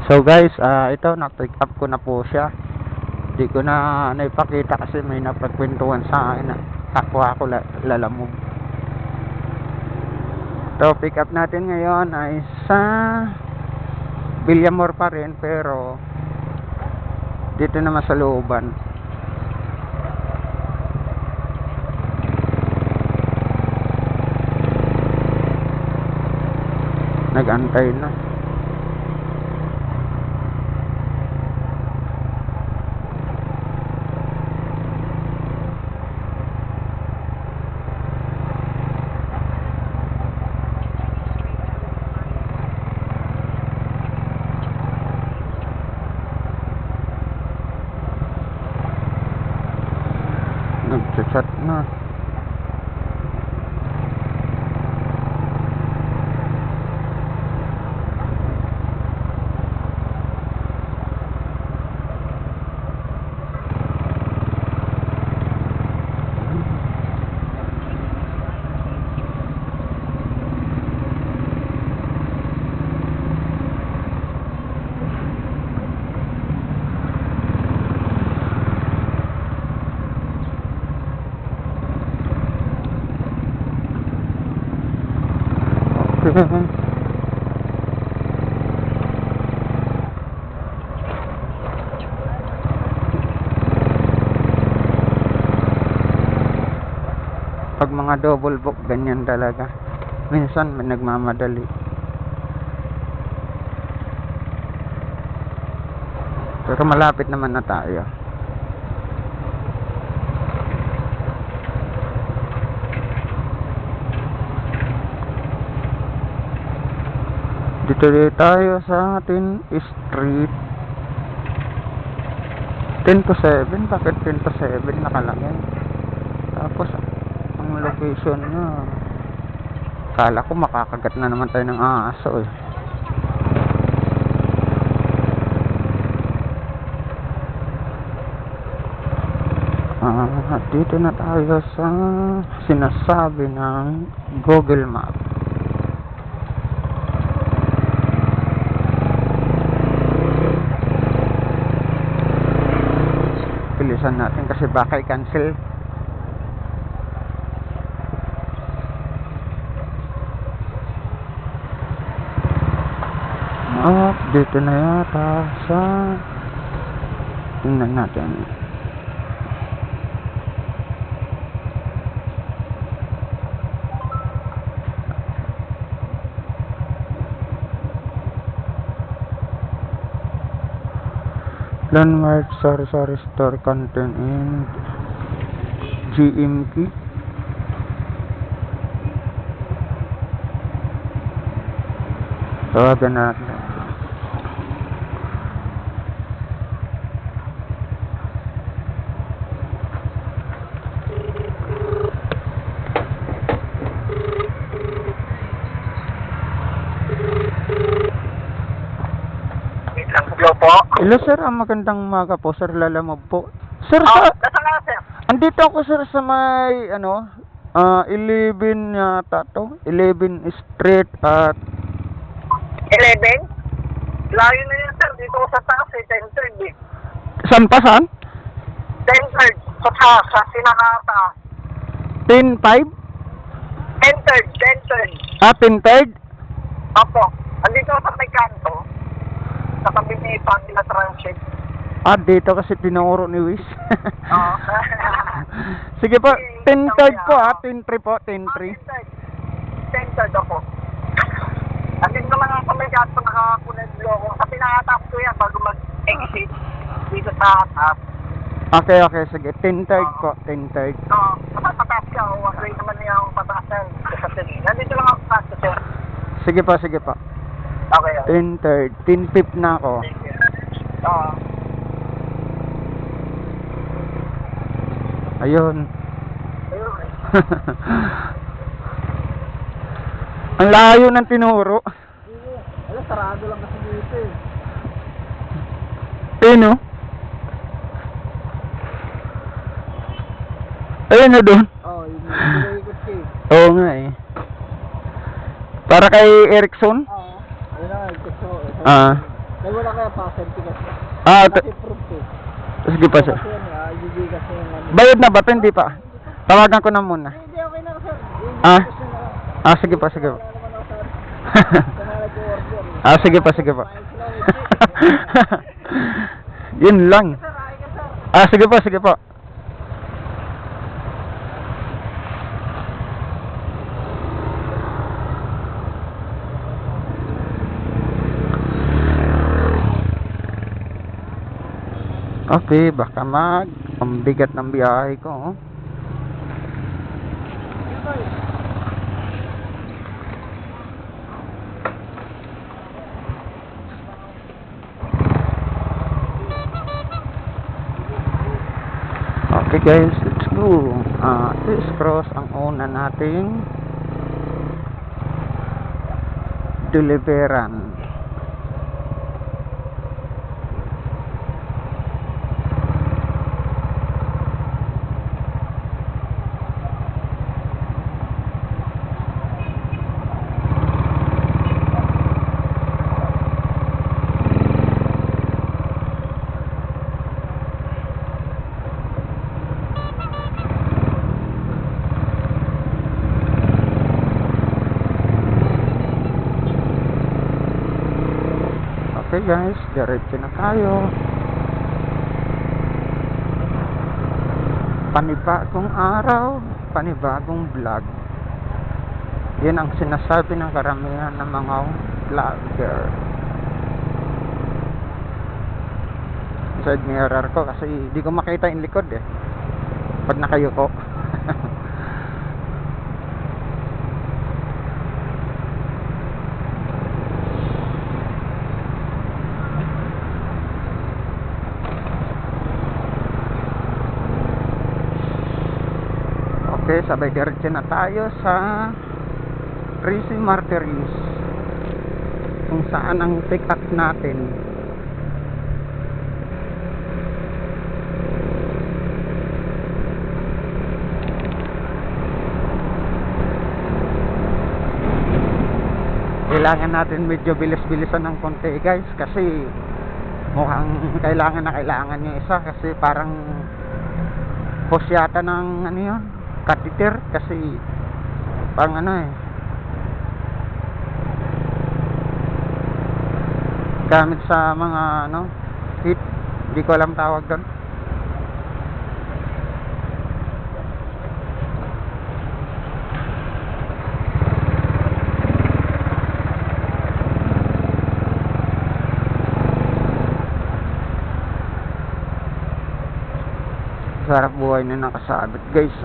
So guys, ito na-pick up ko na po siya. Hindi ko na naipakita kasi may napagkwentuhan sa akin na kapwa ako lalamog. So pick up natin ngayon ay sa Villamor pa rin, pero dito naman sa looban. Nag-antay na. Nag-chat na. Pag mga double book, ganyan talaga. Minsan may nagmamadali. Pero malapit naman na tayo. Dito tayo sa atin street. 10 to 7. Bakit 10 to 7 nakalagay? Tapos ang location nya, kala ko makakagat na naman tayo ng aso eh. Dito na tayo sa sinasabi ng Google Map. Bilisan natin kasi baka i-cancel. Dito na yata sa, tingnan natin. Landmark sari-sari store content in GMP. Tawagan natin. Hello po. Hello sir, magandang umaga po sir, lalamog po. Sir, Nasa nga sir? andito ako sir sa may 11 yata to, 11 street at 11? Layo na yun sir, dito ko sa taas eh, 10-3 eh. saan pa saan? 10-3, sa sinakataas. 10-5? 10-3. 10-3? Opo, andito ko sa may kanto. Sa tabi ni Pangila Transit. Dito kasi tinuro ni Wiz. Oo. Sige po, 10-3 po 10-3 po, 10-3. 10-3 ako. Andito naman ako sa may kanto, nakakunad loko. Sa pinakataas ko yan bago mag-exit dito sa taas. Okay, sige, 10-3 po, 10-3. Oo, pataas ka. Wag naman niya akong pataasan. Nandito lang ako sa sir. Sige po. Okay. 10-3, 10-5 na ako. Oo. Ayun. Ayun. Ang layo ng tinuro. Alam, sarado lang kasi dito eh. Ayun o. Ayun na doon. Oo, yun yung ikot ka eh. Oo nga eh. Para kay Erickson? Oo. Ayun na, ikot ko. Ay, wala kaya pa certificate ko. Kasi proof eh. sige pa, sir. Kasi yan, IUB kasi yung ano. Bayad na ba ito? Hindi pa. Tawagan ko na muna. Hindi, okay na sir. Ah? Sige pa, sige pa. Wala naman ako sir. Pangalan ko order. Sige pa, sige pa. Yun lang. Sir, ay ka sir. Sige pa, sige pa. Okay, baka ang bigat ng biyahe ko. Okay guys, let's go. Let's cross ang una nating deliveran. Okay guys, diretso na tayo. Panibagong araw, panibagong vlog. Yan ang sinasabi ng karamihan ng mga vlogger. Side mirror ko kasi di ko makita yung likod eh pag nakayuko. Okay, sabay diretso na tayo sa Risi Martyrs kung saan ang pick up natin. Kailangan natin medyo bilis-bilisan ng konti guys kasi mukhang kailangan yung isa kasi parang post yata ng ano yun, catheter kasi pang ano eh gamit sa mga ano heat, hindi ko alam tawag doon. Sarap buhay na nakasabit guys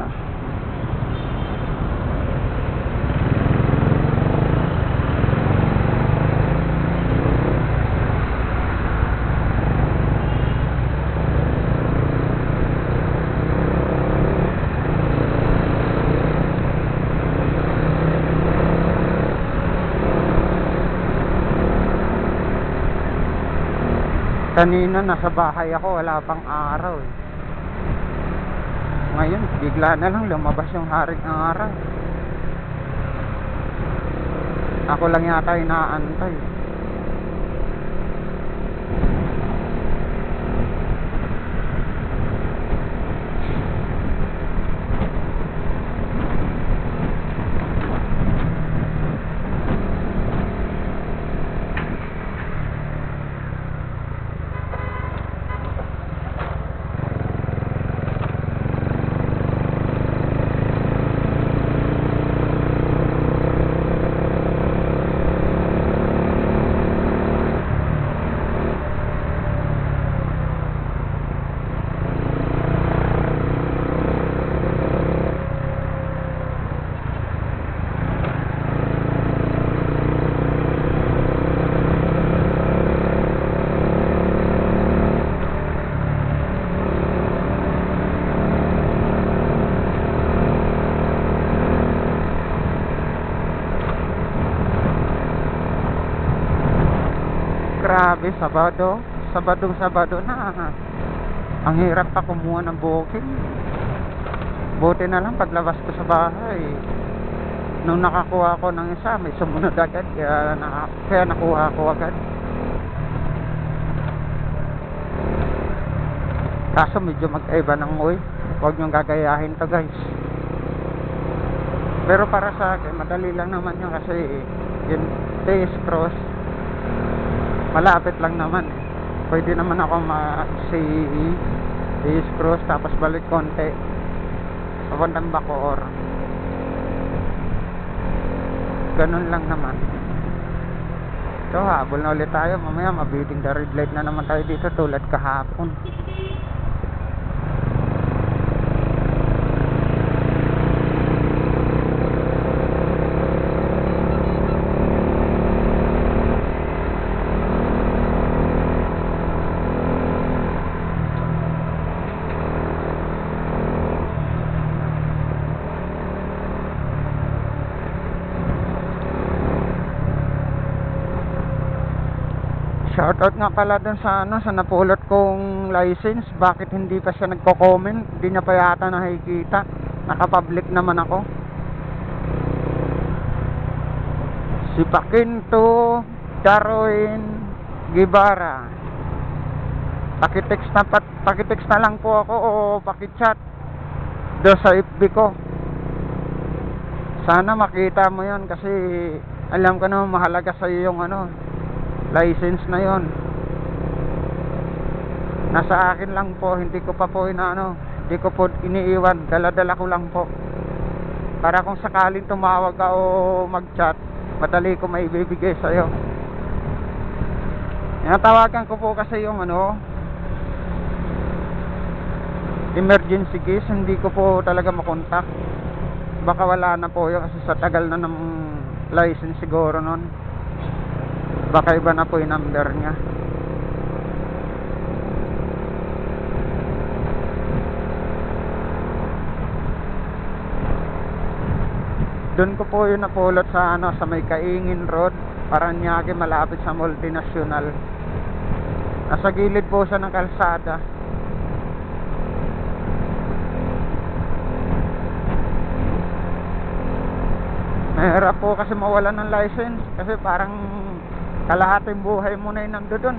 Kanina nasa bahay ako, wala pang araw eh. Ngayon bigla na lang lumabas yung haring araw. Ako lang yata inaantay. Grabe, Sabado na. Ang hirap pa kumuha ng booking. Buti na lang paglabas ko sa bahay. Nung nakakuha ko ng isa, may sumunod agad. Kaya nakuha ko agad. Kaso medyo mag-iba ng way. Huwag nyong gagayahin to guys. Pero para sa akin, madali lang naman yun kasi yung T.S. Cross, malapit lang naman eh. Pwede naman ako ma-CE, T.S. Cross, tapos balik konti. Papuntang Bacoor. Ganun lang naman. So, habol na ulit tayo. Mamaya, mabiting the red light na naman tayo dito tulad kahapon. Shoutout nga pala dun sa sa napulot kong license. Bakit hindi pa siya nagko-comment? Hindi niya pa yata nakikita. Naka-public naman ako. Si Paquinto Darwin Guevara. Pakitext na lang po ako o pakichat do sa FB ko. Sana makita mo 'yon kasi alam ko na mahalaga sa iyo yung license na yon. Nasa akin lang po, hindi ko pa po hindi ko po iniiwan, dala-dala ko lang po para kung sakaling tumawag ka o mag-chat, madali ko maibibigay sa iyo. Tawagan ko po kasi yung emergency case, hindi ko po talaga makontak. Baka wala na po yun kasi sa tagal na ng license siguro nun. Baka iba na po yung number niya. Doon ko po yung napulot sa sa may Kaingin Road, Paranaque, malapit sa Multinational. Nasa gilid po siya ng kalsada. Mahirap po kasi mawalan ng license kasi parang kalahating buhay mo na yung nandoon.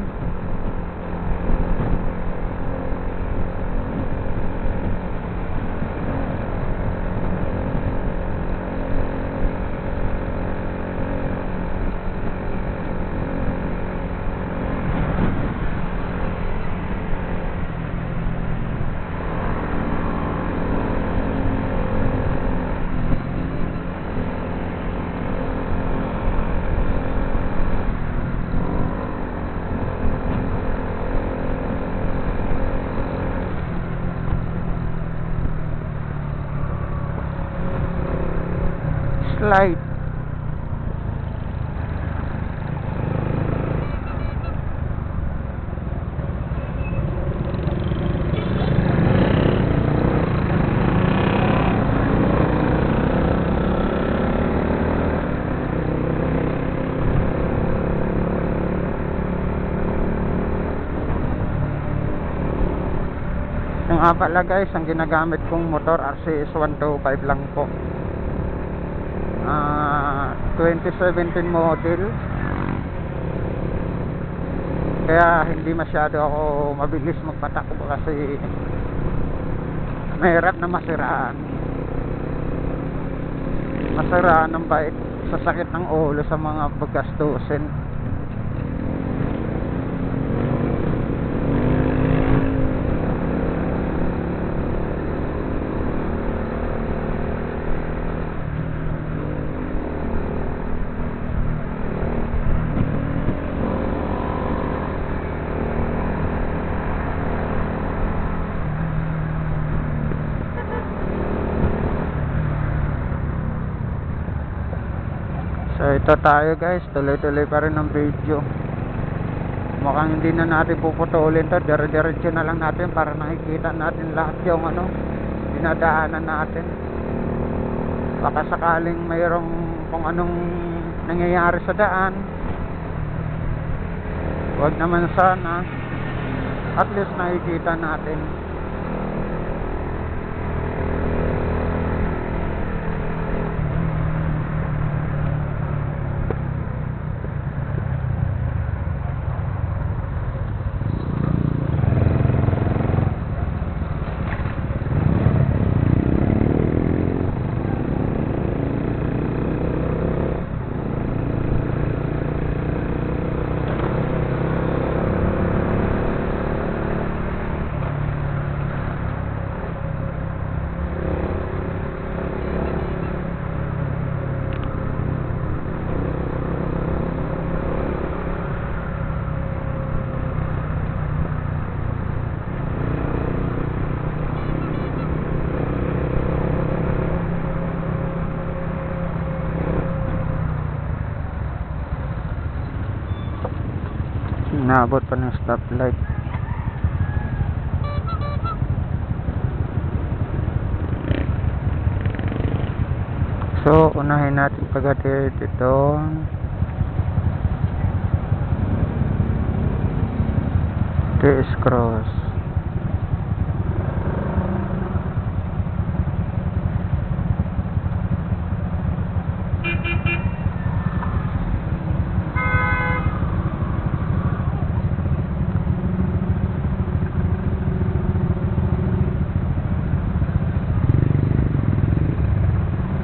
Slide. Yung pala guys, ang ginagamit kong motor RCS 125 lang po. 2017 model. Kaya hindi masyado ako mabilis magpatakbo kasi mahirap na masiraan ng bike, sa sakit ng ulo sa mga bagastusin. So ito tayo guys, tuloy-tuloy pa rin ng video. Mukhang hindi na natin puputulin to, dire-diretso na lang natin para nakikita natin lahat yung dinadaanan natin. Baka sakaling mayroong kung anong nangyayari sa daan, wag naman sana, at least nakikita natin. Naabot pa ng stoplight. So, unahin natin pagdating dito. TS Cross.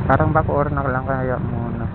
Parang back-or na lang kaya muna.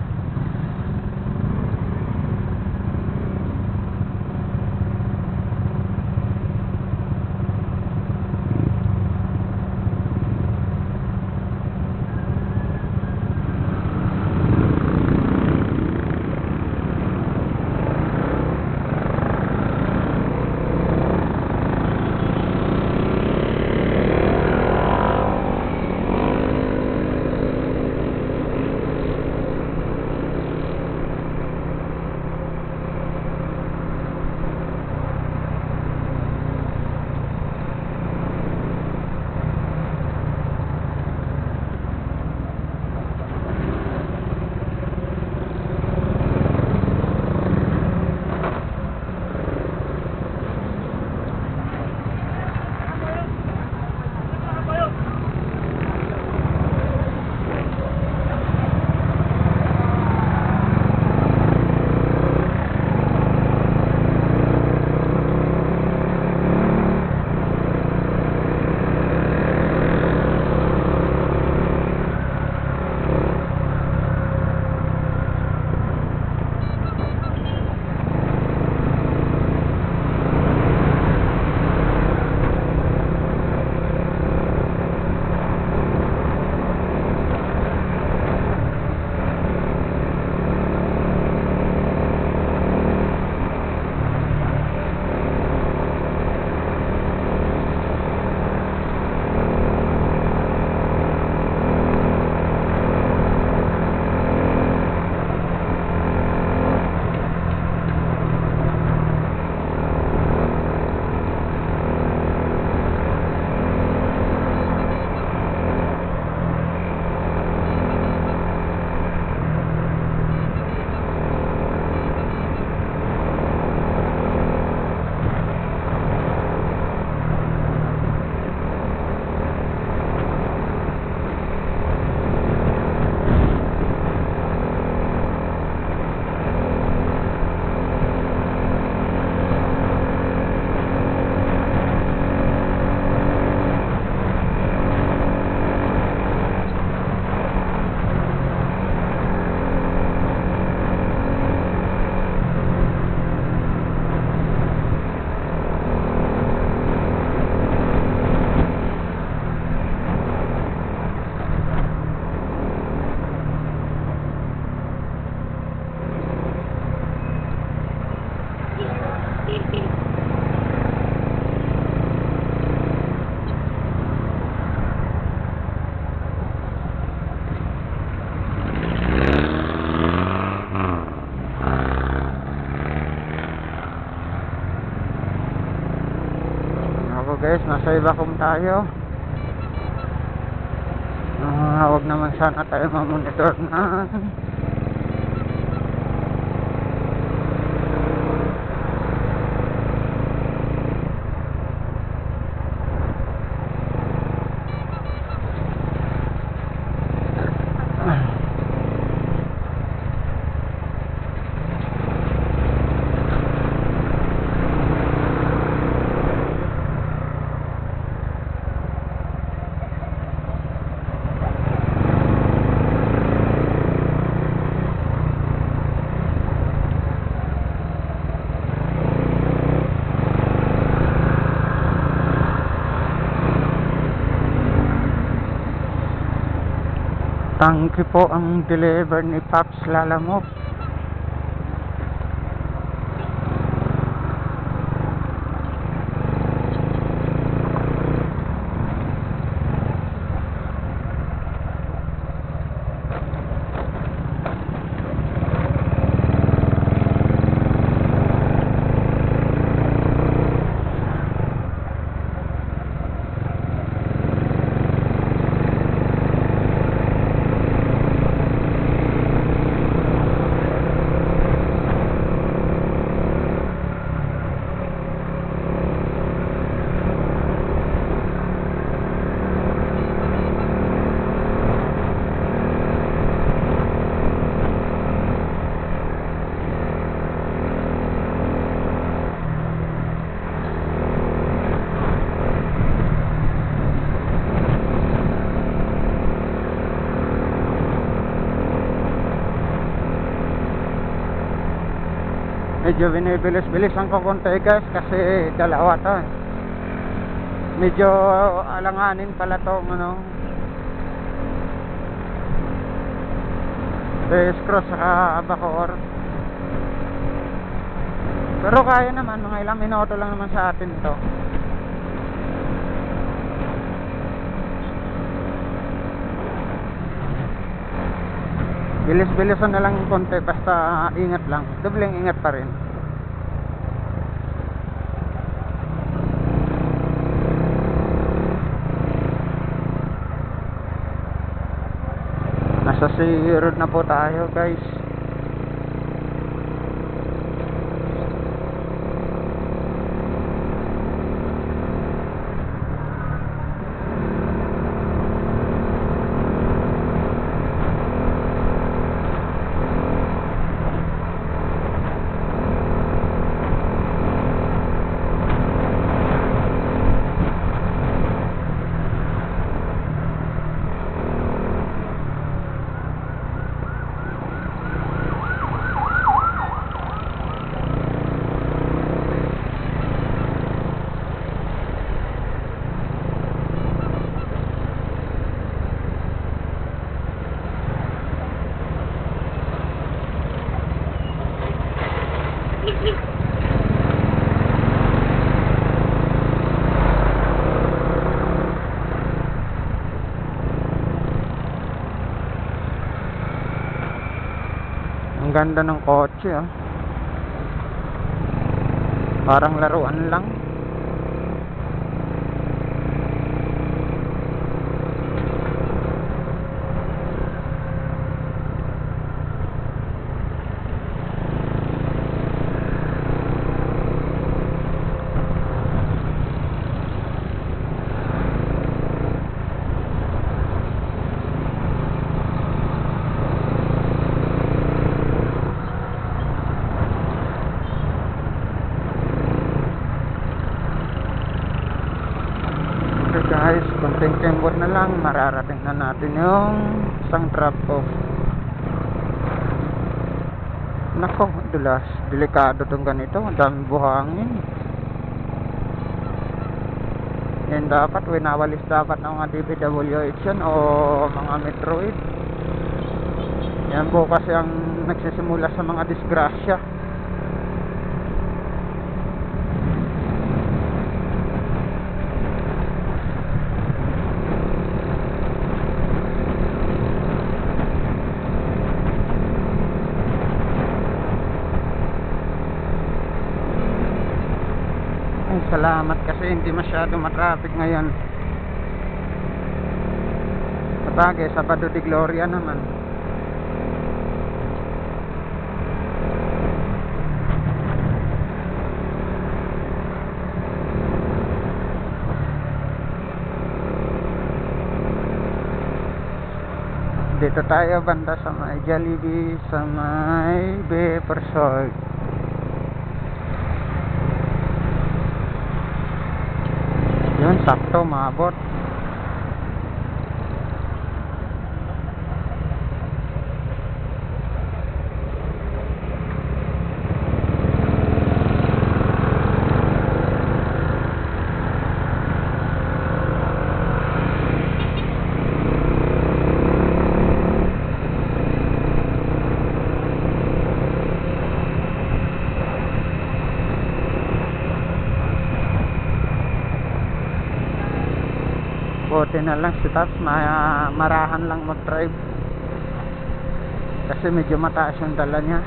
Guys, nasa Ibacom tayo. Huwag naman sana tayo mamonitor na tangki po ang deliver ni Pops Lalamove. Medyo binibilis-bilisan ko konti guys kasi dalawa to. Medyo alanganin pala tong ano, Reyes Cross saka Bacoor. Pero kaya naman, mga ilang minuto lang naman sa atin to. Bilis-bilisan na lang konti, basta ingat lang. Dobleng ingat pa rin. Nasa C road na po tayo guys. Ang ganda ng kotse ah. Parang laruan lang. Okay guys, konting kembot na lang, mararating na natin yung isang drop off. Nako, dulas, delikado tong ganito, ang daming buhangin. Yan dapat, winawalis dapat ng mga DPWH yan o mga Metroid. Yan po kasi ang nagsisimula sa mga disgrasya. Salamat kasi hindi masyado matraffic ngayon. Sabagay, Sabado de Gloria naman. Dito tayo banda sa may Jollibee, sa may Bepersol. Yun, sakto, maabot. Buti na lang si Taps, marahan lang mag-drive kasi medyo mataas yung dala niya.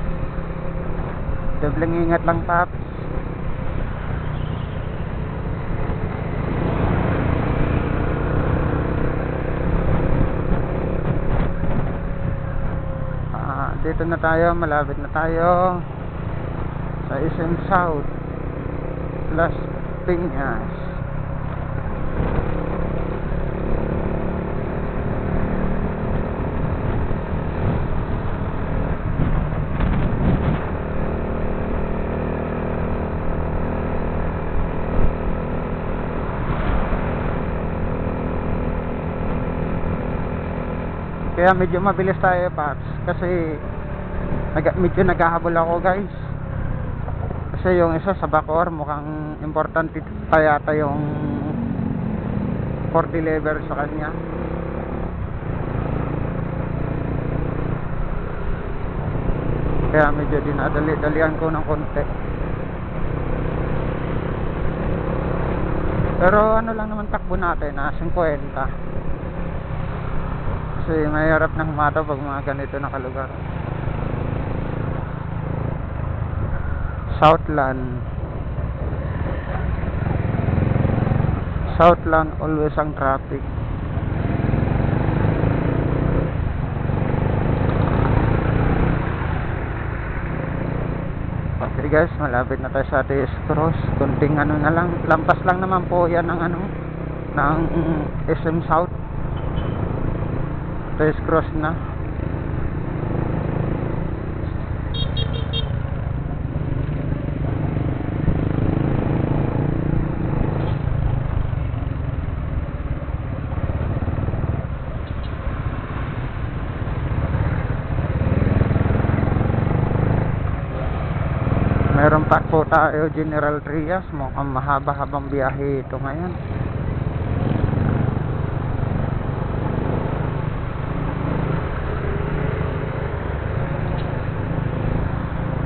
Dobleng ingat lang, Taps. Dito na tayo, malapit na tayo sa SM South Las Piñas. Kaya medyo mabilis tayo, Paps, kasi medyo naghahabol ako guys. Kasi yung isa sa Bacoor mukhang importante pa yata yung 40 lever sa kanya. Kaya medyo dinadali-dalian ko ng konti. Pero ano lang naman takbo natin, 50. Kasi mahirap na humataw pag mga ganito na kalugar. Southland always ang traffic. Okay guys, malapit na tayo sa TS Cross. Kunting ano na lang, lampas lang naman po yan ng ano, ng SM South. TS Cross na. Meron pa po tayo General Trias. Mukhang mahaba-habang biyahe ito ngayon.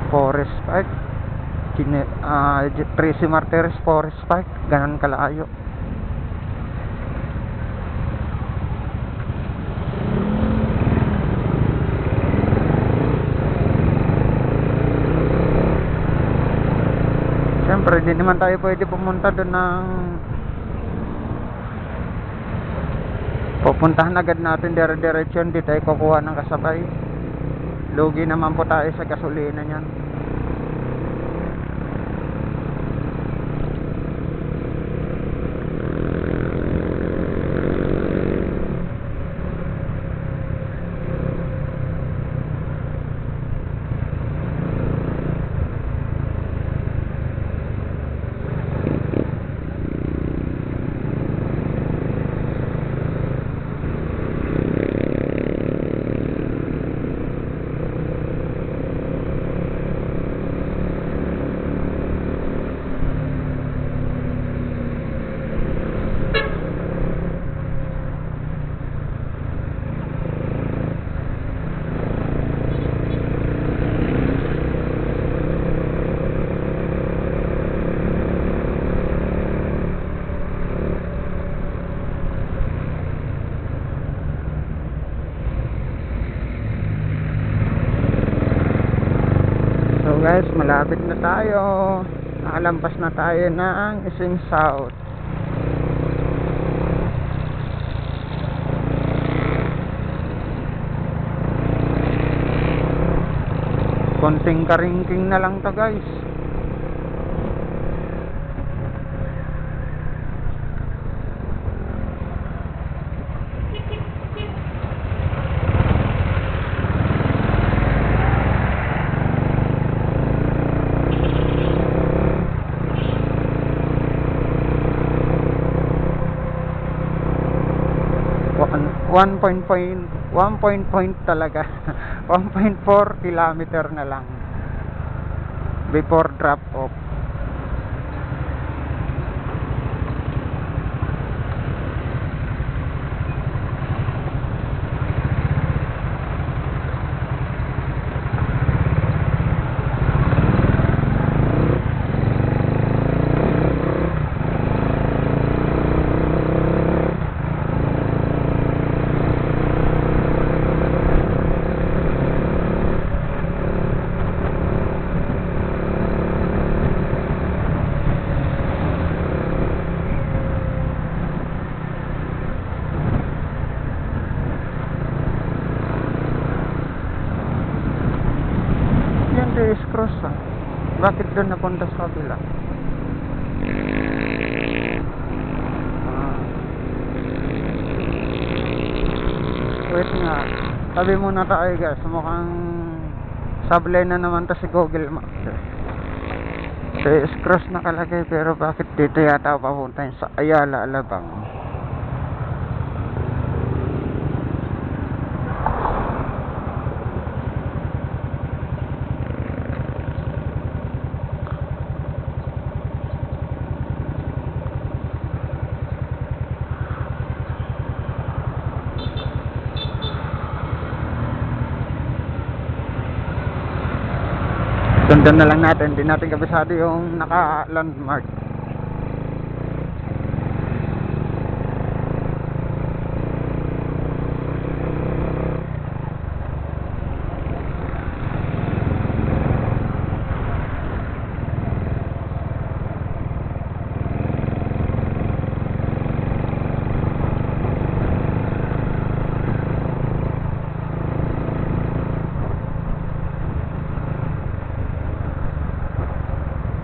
Forest Park, Tracy Martires Forest Park, ganun kalayo. Siyempre, di naman tayo pwede pumunta doon ng pupuntahan agad natin dire-diretsyon, di tayo kukuha ng kasabay. Lugi naman po tayo sa gasolina niyan. Guys, malapit na tayo. Nakalampas na tayo ng SM South. Konting karingking na lang to guys. One point talaga. 1.4 kilometer na lang before drop off. TS Cross Bakit doon napunta sa kabila? Wait nga. Sabi muna tayo guys. Mukhang sablay na naman to si Google Maps. TS Cross nakalagay pero bakit dito yata papunta sa Ayala, Alabang? Sundan na lang natin, hindi natin kabisado yung naka-landmark.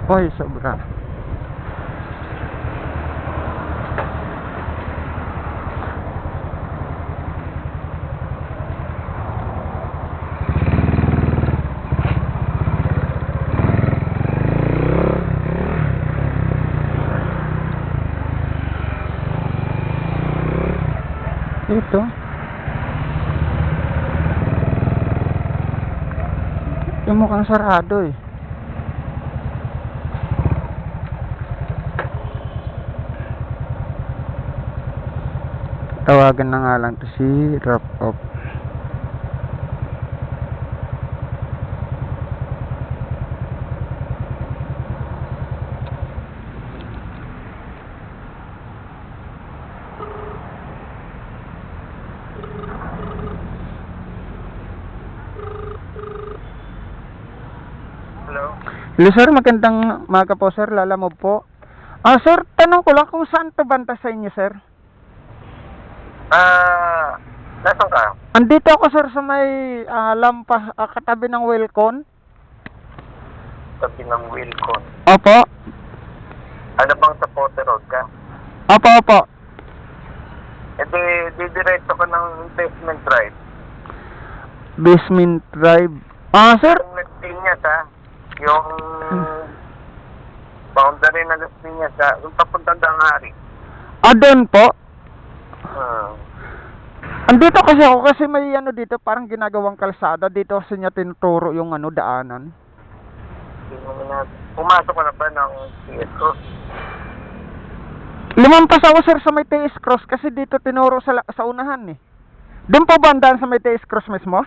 Hoy, sobra. Ito. Yung mukhang sarado eh. Tawagan na nga lang to si Drop Off. Hello? Hello sir, magandang umaga po sir, Lalamove po. Sir, tanong ko lang kung saan to banta sa inyo sir? Nasaan ka? Andito ako sir sa may lampas, katabi ng Welcon. Sabi ng Wilcon. Opo. Ano bang sa Potter Road ka? Opo, opo. E didiretso ka ng Basement Drive. Basement Drive. Sir, Yung Las Piñas ha? Yung boundary na Las Piñas ha? Yung papuntang Danghari. doon po. Hmm. Andito kasi ako kasi may ano dito, parang ginagawang kalsada. Dito kasi niya tinuturo yung daanan. Pumasok ka na ba ng CS Cross? Lumampas ako sir sa may TS Cross kasi dito tinuro sa unahan eh. Doon po ba ang daan sa may TS Cross mismo?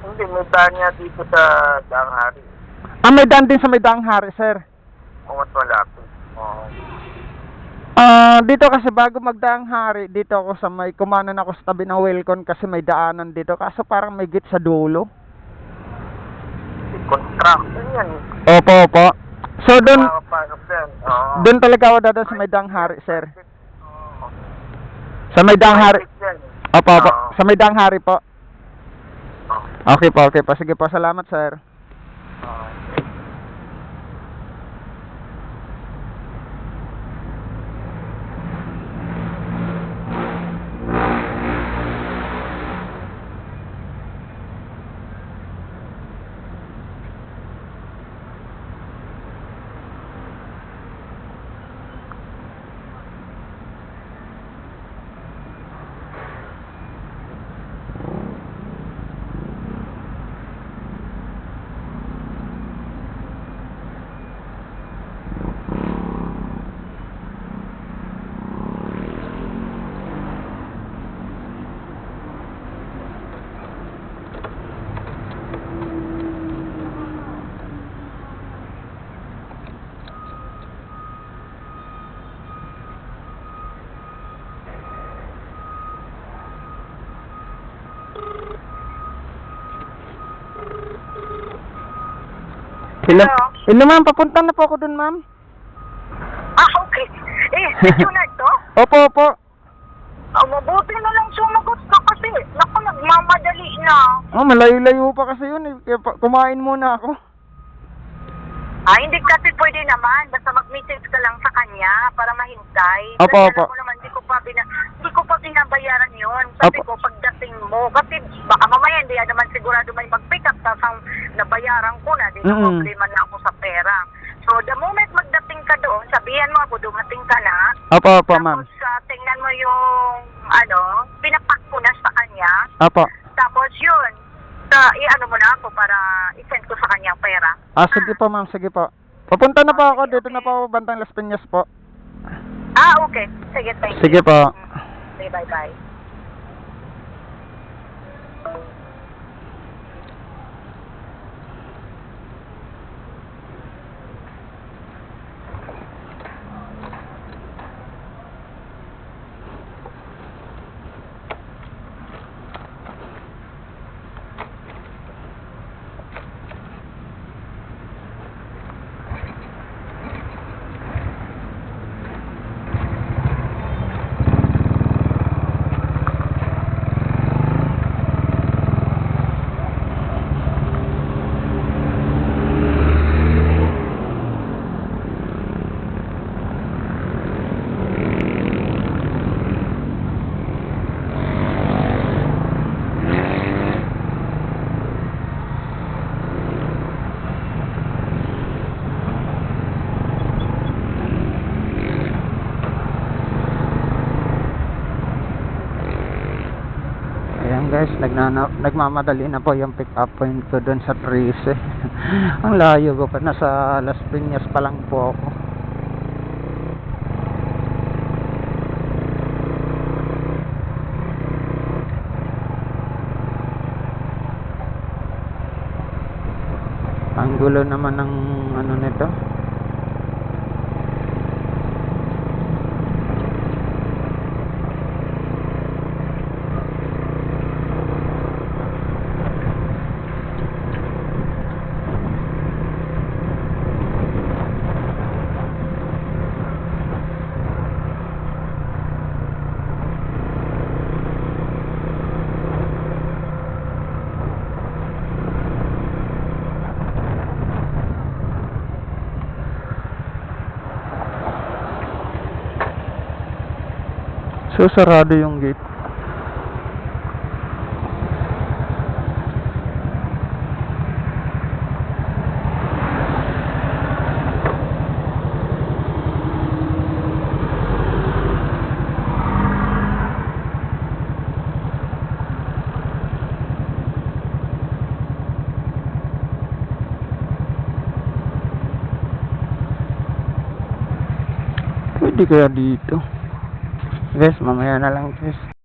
Hindi, may daan niya dito sa Danghari. May daan din sa may Danghari sir. Kung mas malapit. Oo. Dito kasi bago magdaang hari, dito ako sa may kumanan ako sa tabi ng Welcon kasi may daanan dito. Kaso parang may gate sa dulo. Construction yan. Opo, opo. So doon Makakapasok yan. Oo. doon talaga ako dadaan sa may Danghari, sir. Oo. Sa may Danghari. Mahigpit yan. Opo, opo. Oo. Sa may Danghari po. Oo. Okay po, okay po. Sige po, salamat, sir. Oo. Hello? Hello? Hello, ma'am. Papunta na po ako dun, ma'am. Okay. Video na ito? Opo, opo. Mabuti na lang sumagot ka kasi. Naku, nagmamadali na. Malayo-layo pa kasi yun. Kumain muna ako. Hindi kasi pwede naman. Basta mag-message ka lang sa kanya para mahintay. Opo, Kasi opo. alam mo naman, hindi ko pa binabayaran yun. Sabi Opo. ko, pagdating mo, kasi baka mamaya hindi naman sigurado may mag-pick up. Tapos ang nabayaran ko na, di na problema na ako sa pera. So, the moment magdating ka doon, sabihan mo ako, dumating ka na. Opo, opo, ma'am. Tapos, tingnan mo yung, pinapak ko na sa kanya. Opo. Tapos, yun, i-ano mo na ako para i-send ko sa kanya ang pera. Sige po, ma'am. Sige po. Papunta na po ako. Dito na po ako bantang Las Piñas po. Okay. Sige, thank you. Sige po. Okay, bye-bye. guys, nagmamadali na po yung pick up point ko doon sa 13. Ang layo ko pa, nasa Las Piñas pa lang po ako. Ang gulo naman ng ano nito. So, sarado yung gate. Pwede kaya dito? Guys, mamaya na lang guys.